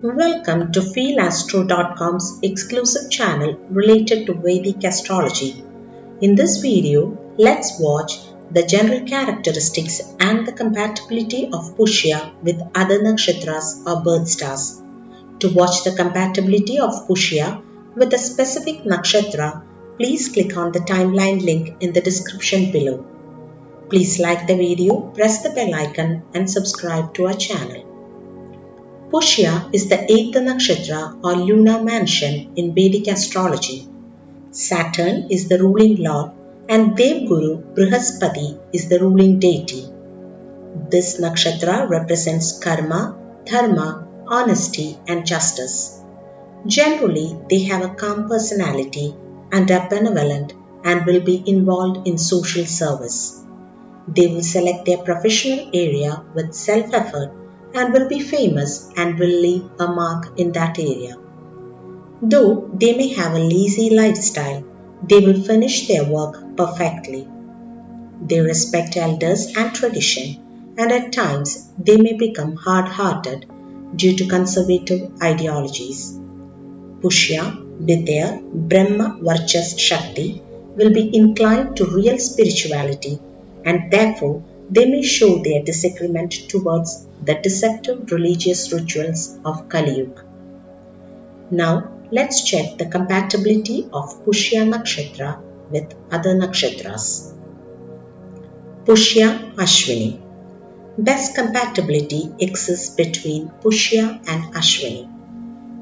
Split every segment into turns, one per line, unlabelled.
Welcome to FeelAstro.com's exclusive channel related to Vedic astrology. In this video, let's watch the general characteristics and the compatibility of Pushya with other nakshatras or birth stars. To watch the compatibility of Pushya with a specific nakshatra, please click on the timeline link in the description below. Please like the video, press the bell icon and subscribe to our channel. Pushya is the 8th nakshatra or lunar mansion in Vedic astrology. Saturn is the ruling lord and Devguru Brihaspati is the ruling deity. This nakshatra represents karma, dharma, honesty and justice. Generally, they have a calm personality and are benevolent and will be involved in social service. They will select their professional area with self-effort and will be famous and will leave a mark in that area. Though they may have a lazy lifestyle, they will finish their work perfectly. They respect elders and tradition, and at times they may become hard-hearted due to conservative ideologies. Pushya, with their Brahma Varchas Shakti, will be inclined to real spirituality, and therefore they may show their disagreement towards the deceptive religious rituals of Kali Yuga. Now let's check the compatibility of Pushya Nakshatra with other nakshatras. Pushya Ashwini. Best compatibility exists between Pushya and Ashwini.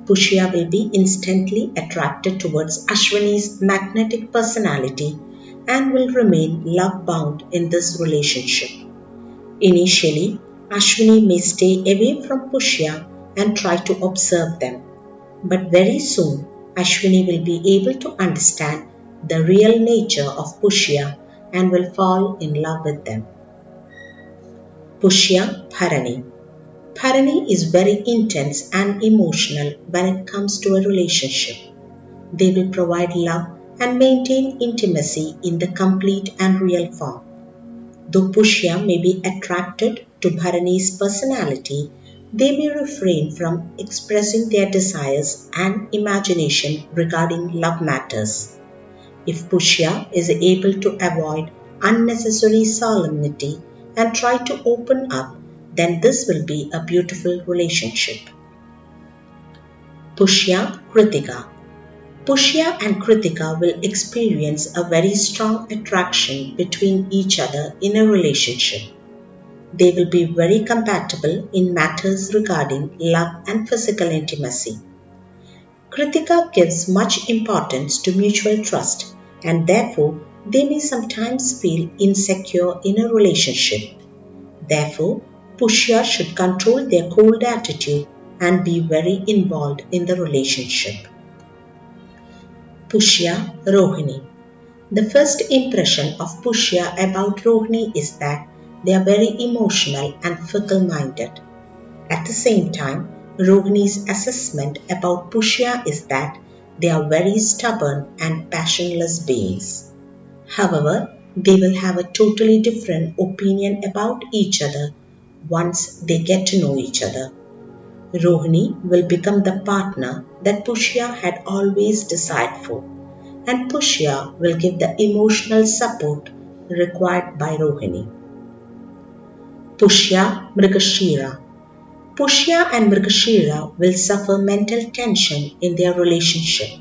Pushya will be instantly attracted towards Ashwini's magnetic personality and will remain love-bound in this relationship. Initially, Ashwini may stay away from Pushya and try to observe them, but very soon Ashwini will be able to understand the real nature of Pushya and will fall in love with them. Pushya Bharani. Bharani is very intense and emotional when it comes to a relationship. They will provide love and maintain intimacy in the complete and real form. Though Pushya may be attracted to Bharani's personality, they may refrain from expressing their desires and imagination regarding love matters. If Pushya is able to avoid unnecessary solemnity and try to open up, then this will be a beautiful relationship. Pushya Kritika. Pushya and Kritika will experience a very strong attraction between each other in a relationship. They will be very compatible in matters regarding love and physical intimacy. Kritika gives much importance to mutual trust and therefore they may sometimes feel insecure in a relationship. Therefore, Pushya should control their cold attitude and be very involved in the relationship. Pushya Rohini. The first impression of Pushya about Rohini is that they are very emotional and fickle-minded. At the same time, Rohini's assessment about Pushya is that they are very stubborn and passionless beings. However, they will have a totally different opinion about each other once they get to know each other. Rohini will become the partner that Pushya had always desired for, and Pushya will give the emotional support required by Rohini. Pushya Mrigashira. Pushya and Mrigashira will suffer mental tension in their relationship.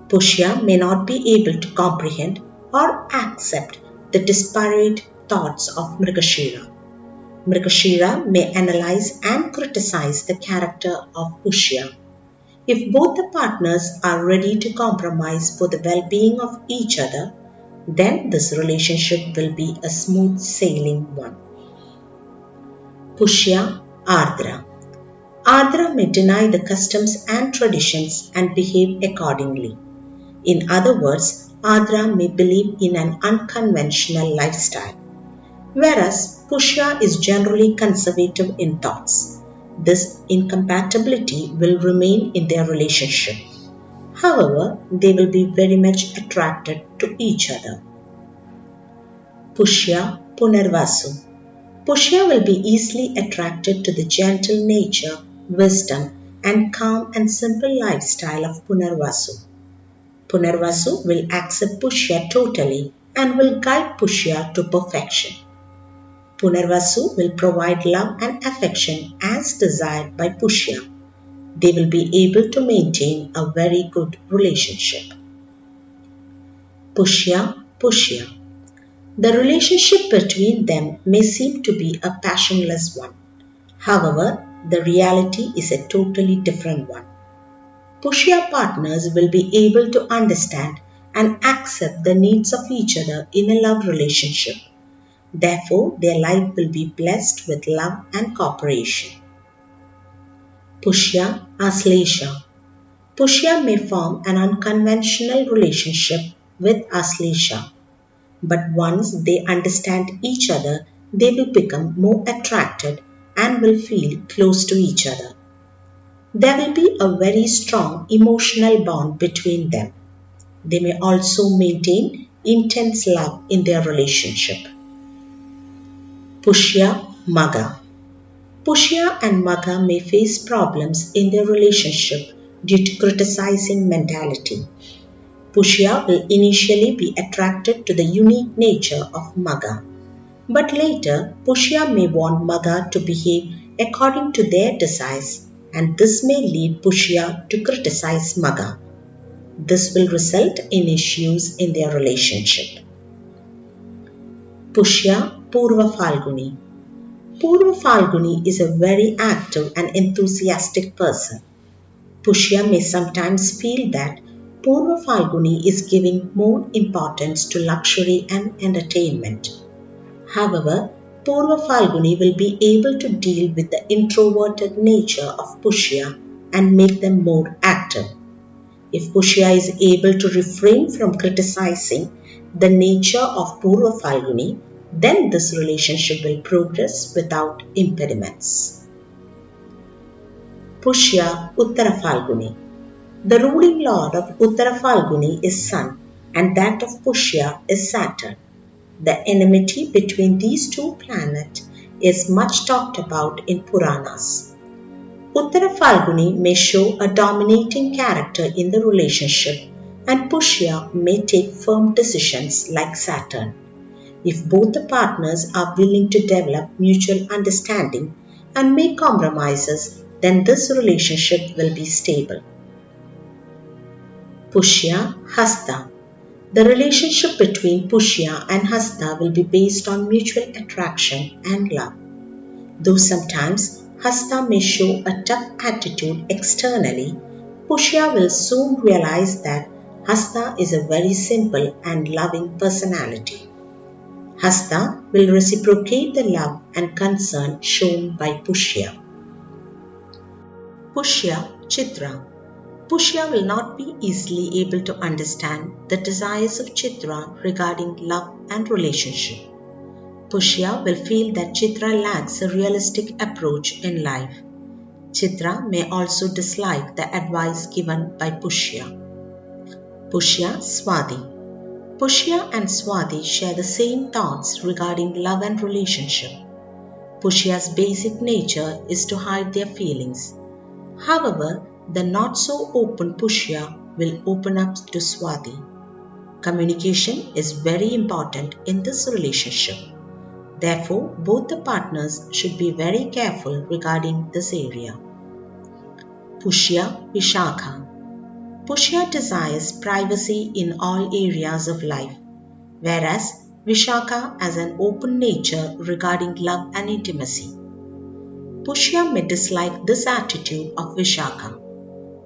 Pushya may not be able to comprehend or accept the disparate thoughts of Mrigashira. Mrigashira may analyze and criticize the character of Pushya. If both the partners are ready to compromise for the well-being of each other, then this relationship will be a smooth sailing one. Pushya Ardra. Ardra may deny the customs and traditions and behave accordingly. In other words, Ardra may believe in an unconventional lifestyle, whereas Pushya is generally conservative in thoughts. This incompatibility will remain in their relationship. However, they will be very much attracted to each other. Pushya Punarvasu. Pushya will be easily attracted to the gentle nature, wisdom, and calm and simple lifestyle of Punarvasu. Punarvasu will accept Pushya totally and will guide Pushya to perfection. Punarvasu will provide love and affection as desired by Pushya. They will be able to maintain a very good relationship. Pushya. The relationship between them may seem to be a passionless one. However, the reality is a totally different one. Pushya partners will be able to understand and accept the needs of each other in a love relationship. Therefore, their life will be blessed with love and cooperation. Aslesha. Pushya may form an unconventional relationship with Aslesha, but once they understand each other, they will become more attracted and will feel close to each other. There will be a very strong emotional bond between them. They may also maintain intense love in their relationship. Magha. Pushya and Magha may face problems in their relationship due to criticizing mentality. Pushya will initially be attracted to the unique nature of Magha. But later, Pushya may want Magha to behave according to their desires, and this may lead Pushya to criticize Magha. This will result in issues in their relationship. Purva Falguni. Purva Falguni is a very active and enthusiastic person. Pushya may sometimes feel that Purva Falguni is giving more importance to luxury and entertainment. However, Purva Falguni will be able to deal with the introverted nature of Pushya and make them more active. If Pushya is able to refrain from criticizing the nature of Purva Falguni, then this relationship will progress without impediments. Uttara Falguni. The ruling lord of Uttara Falguni is Sun, and that of Pushya is Saturn. The enmity between these two planets is much talked about in Puranas. Uttara Falguni may show a dominating character in the relationship, and Pushya may take firm decisions like Saturn. If both the partners are willing to develop mutual understanding and make compromises, then this relationship will be stable. Hasta. The relationship between Pushya and Hasta will be based on mutual attraction and love. Though sometimes Hasta may show a tough attitude externally, Pushya will soon realize that Hasta is a very simple and loving personality. Hasta will reciprocate the love and concern shown by Pushya. Chitra. Pushya will not be easily able to understand the desires of Chitra regarding love and relationship. Pushya will feel that Chitra lacks a realistic approach in life. Chitra may also dislike the advice given by Pushya. Swati. Pushya and Swati share the same thoughts regarding love and relationship. Pushya's basic nature is to hide their feelings. However, the not so open Pushya will open up to Swati. Communication is very important in this relationship. Therefore, both the partners should be very careful regarding this area. Vishakha. Pushya desires privacy in all areas of life, whereas Vishakha has an open nature regarding love and intimacy. Pushya may dislike this attitude of Vishakha.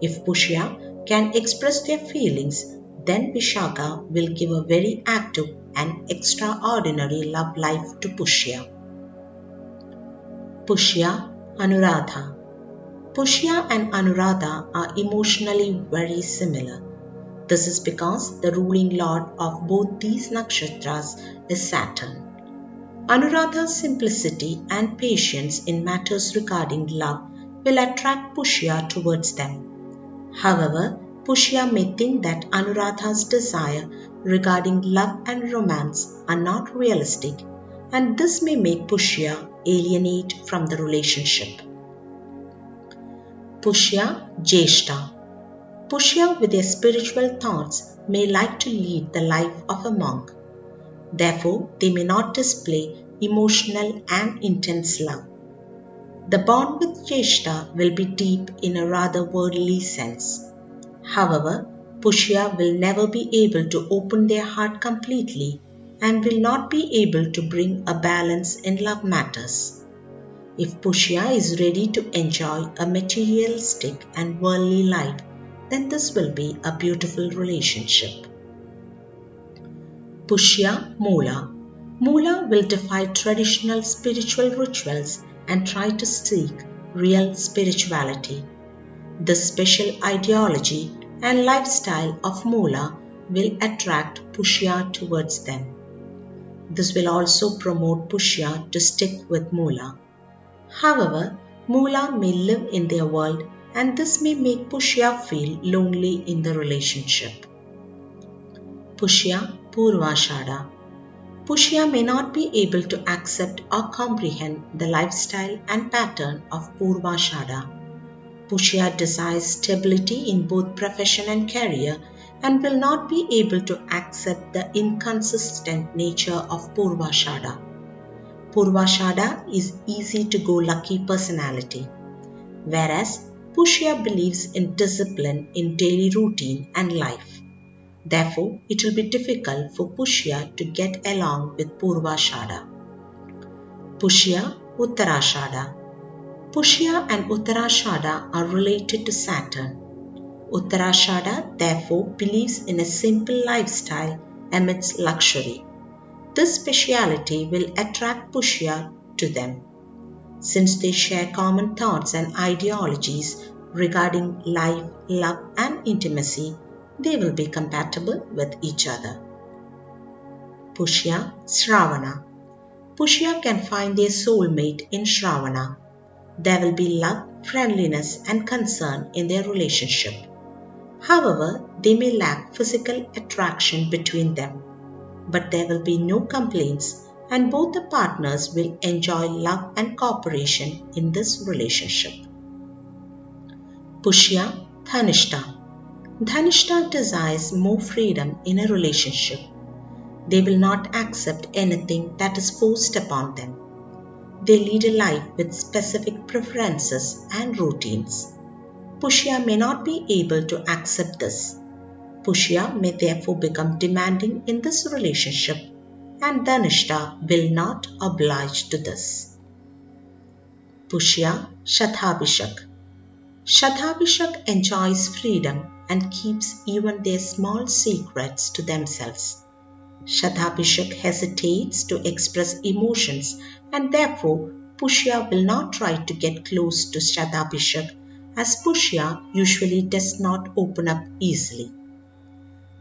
If Pushya can express their feelings, then Vishakha will give a very active and extraordinary love life to Pushya. Anuradha. Pushya and Anuradha are emotionally very similar. This is because the ruling lord of both these nakshatras is Saturn. Anuradha's simplicity and patience in matters regarding love will attract Pushya towards them. However, Pushya may think that Anuradha's desire regarding love and romance are not realistic, and this may make Pushya alienate from the relationship. Pushya Jeshta. Pushya with their spiritual thoughts may like to lead the life of a monk. Therefore, they may not display emotional and intense love. The bond with Jeshta will be deep in a rather worldly sense. However, Pushya will never be able to open their heart completely and will not be able to bring a balance in love matters. If Pushya is ready to enjoy a materialistic and worldly life, then this will be a beautiful relationship. Pushya Mula. Mula will defy traditional spiritual rituals and try to seek real spirituality. This special ideology and lifestyle of Mula will attract Pushya towards them. This will also promote Pushya to stick with Mula. However, Mula may live in their world and this may make Pushya feel lonely in the relationship. Pushya Purvashada. Pushya may not be able to accept or comprehend the lifestyle and pattern of Purvashada. Pushya desires stability in both profession and career and will not be able to accept the inconsistent nature of Purvashada. Purvashada is easy-to-go-lucky personality, whereas Pushya believes in discipline in daily routine and life. Therefore, it will be difficult for Pushya to get along with Purvashada. Pushya Uttarashada. Pushya and Uttarashada are related to Saturn. Uttarashada therefore believes in a simple lifestyle amidst luxury. This speciality will attract Pushya to them. Since they share common thoughts and ideologies regarding life, love and intimacy, they will be compatible with each other. Pushya Shravana. Pushya can find their soulmate in Shravana. There will be love, friendliness and concern in their relationship. However, they may lack physical attraction between them. But there will be no complaints and both the partners will enjoy love and cooperation in this relationship. Pushya Dhanishta. Dhanishta desires more freedom in a relationship. They will not accept anything that is forced upon them. They lead a life with specific preferences and routines. Pushya may not be able to accept this. Pushya may therefore become demanding in this relationship and Dhanishta will not oblige to this. Pushya Shatabhishak. Shatabhishak enjoys freedom and keeps even their small secrets to themselves. Shatabhishak hesitates to express emotions and therefore Pushya will not try to get close to Shatabhishak as Pushya usually does not open up easily.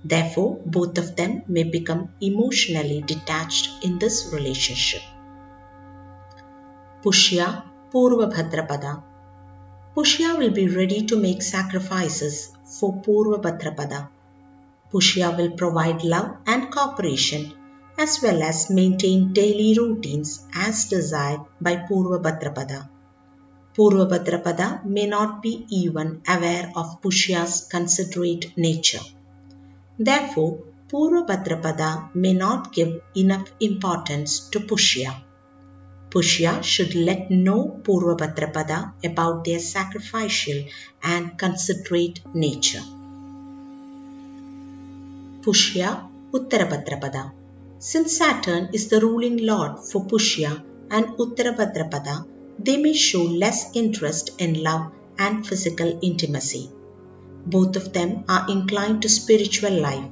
Therefore, both of them may become emotionally detached in this relationship. Pushya Purvabhadrapada. Pushya will be ready to make sacrifices for Purvabhadrapada. Pushya will provide love and cooperation as well as maintain daily routines as desired by Purvabhadrapada. Purvabhadrapada may not be even aware of Pushya's considerate nature. Therefore, Purvabhadrapada may not give enough importance to Pushya. Pushya should let know Purvabhadrapada about their sacrificial and considerate nature. Pushya Uttarabhadrapada. Since Saturn is the ruling lord for Pushya and Uttarabhadrapada, they may show less interest in love and physical intimacy. Both of them are inclined to spiritual life.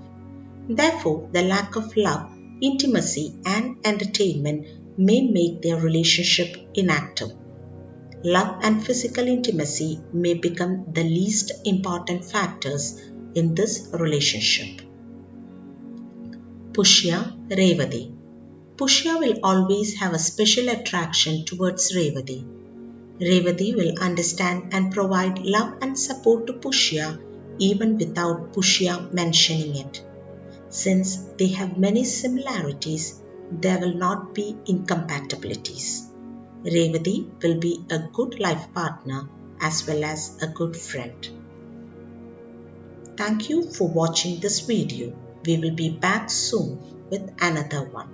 Therefore, the lack of love, intimacy and entertainment may make their relationship inactive. Love and physical intimacy may become the least important factors in this relationship. Pushya Revati. Pushya will always have a special attraction towards Revati. Revati will understand and provide love and support to Pushya even without Pushya mentioning it. Since they have many similarities, there will not be incompatibilities. Revati will be a good life partner as well as a good friend. Thank you for watching this video. We will be back soon with another one.